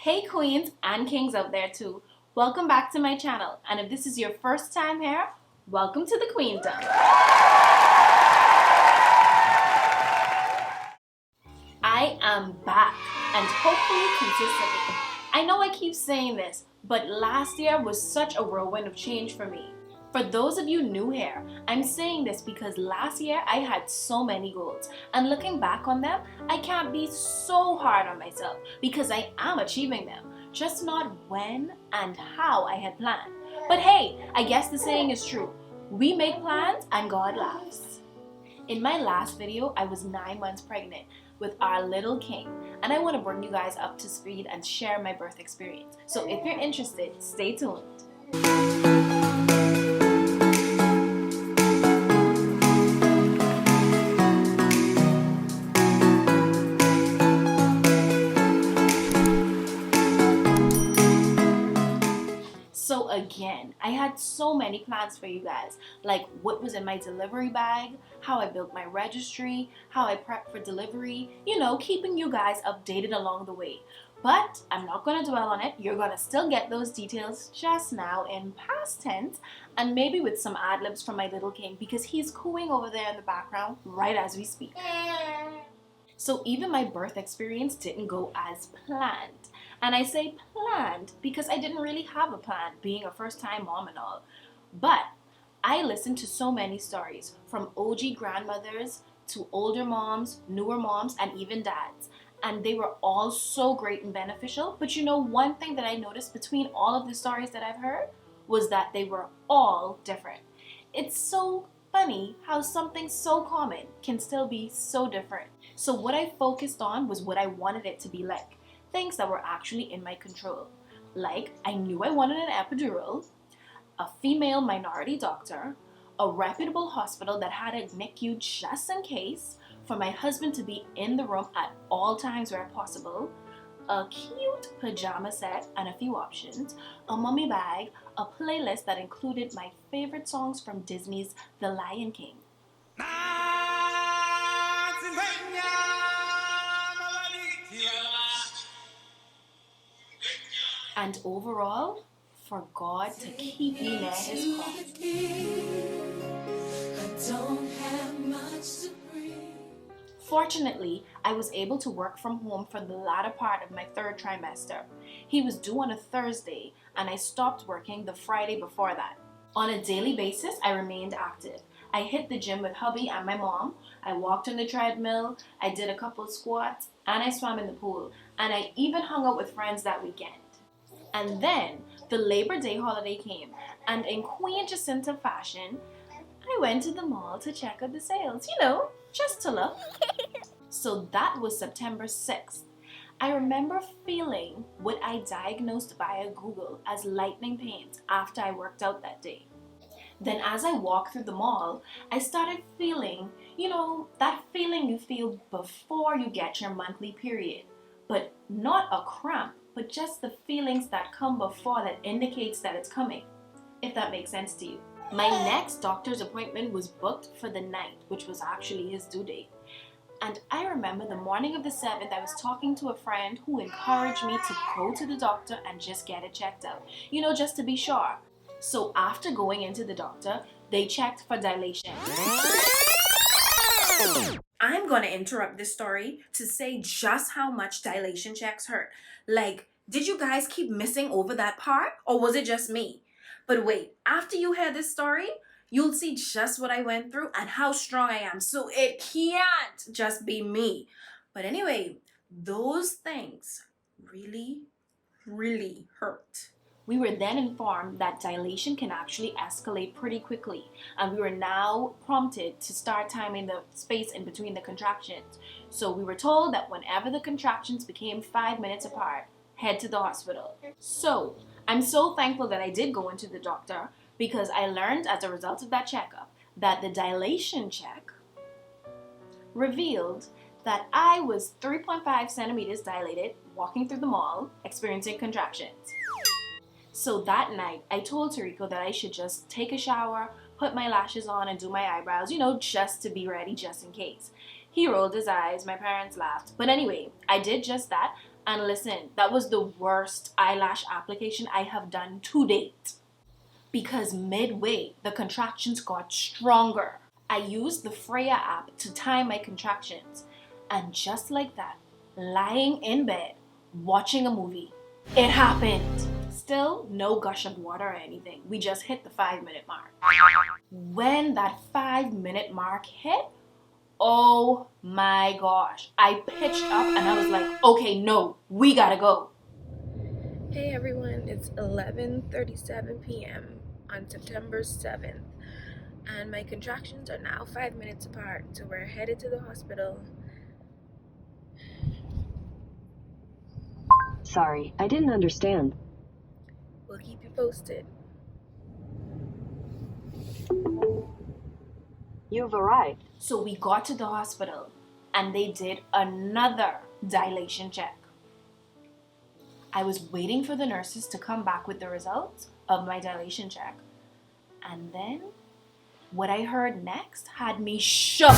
Hey queens and kings out there too. Welcome back to my channel, and if this is your first time here, welcome to the queendom. I am back, and hopefully consistently. I know I keep saying this, but last year was such a whirlwind of change for me. For those of you new here, I'm saying this because last year I had so many goals, and looking back on them, I can't be so hard on myself because I am achieving them, just not when and how I had planned. But hey, I guess the saying is true. We make plans and God laughs. In my last video, I was 9 months pregnant with our little king, and I want to bring you guys up to speed and share my birth experience. So if you're interested, stay tuned. So again, I had so many plans for you guys, like what was in my delivery bag, how I built my registry, how I prepped for delivery, keeping you guys updated along the way. But I'm not going to dwell on it. You're going to still get those details just now in past tense, and maybe with some ad-libs from my little king because he's cooing over there in the background right as we speak. So even my birth experience didn't go as planned. And I say planned because I didn't really have a plan, being a first-time mom and all. But I listened to so many stories from OG grandmothers to older moms, newer moms, and even dads. And they were all so great and beneficial. But one thing that I noticed between all of the stories that I've heard was that they were all different. It's so funny how something so common can still be so different. So what I focused on was what I wanted it to be like. Things that were actually in my control. Like, I knew I wanted an epidural, a female minority doctor, a reputable hospital that had a NICU just in case, for my husband to be in the room at all times where possible, a cute pajama set and a few options, a mummy bag, a playlist that included my favorite songs from Disney's The Lion King. And overall, for God to keep me near His cross. Fortunately, I was able to work from home for the latter part of my third trimester. He was due on a Thursday, and I stopped working the Friday before that. On a daily basis, I remained active. I hit the gym with hubby and my mom. I walked on the treadmill. I did a couple squats, and I swam in the pool. And I even hung out with friends that weekend. And then the Labor Day holiday came, and in Queen Jacinta fashion, I went to the mall to check out the sales, just to look. So that was September 6th. I remember feeling what I diagnosed via Google as lightning pains after I worked out that day. Then as I walked through the mall, I started feeling, that feeling you feel before you get your monthly period, but not a cramp, but just the feelings that come before that indicates that it's coming, if that makes sense to you. My next doctor's appointment was booked for the 9th, which was actually his due date. And I remember the morning of the 7th, I was talking to a friend who encouraged me to go to the doctor and just get it checked out, just to be sure. So after going into the doctor, they checked for dilation. I'm going to interrupt this story to say just how much dilation checks hurt. Like, did you guys keep missing over that part, or was it just me? But wait, after you hear this story, you'll see just what I went through and how strong I am. So it can't just be me. But anyway, those things really, really hurt. We were then informed that dilation can actually escalate pretty quickly, and we were now prompted to start timing the space in between the contractions. So we were told that whenever the contractions became 5 minutes apart, head to the hospital. So I'm so thankful that I did go into the doctor, because I learned as a result of that checkup that the dilation check revealed that I was 3.5 centimeters dilated walking through the mall, experiencing contractions. So that night, I told Tariko that I should just take a shower, put my lashes on, and do my eyebrows, just to be ready, just in case. He rolled his eyes, my parents laughed. But anyway, I did just that, And listen, that was the worst eyelash application I have done to date. Because midway, the contractions got stronger. I used the Freya app to time my contractions. And just like that, lying in bed, watching a movie, it happened. Still, no gush of water or anything. We just hit the 5-minute mark. When that 5-minute mark hit, oh my gosh. I pitched up and I was like, okay, no, we gotta go. Hey everyone, it's 11:37 p.m. on September 7th, and my contractions are now 5 minutes apart, so we're headed to the hospital. Sorry, I didn't understand. We'll keep you posted. You've arrived. So we got to the hospital and they did another dilation check. I was waiting for the nurses to come back with the results of my dilation check. And then what I heard next had me shook.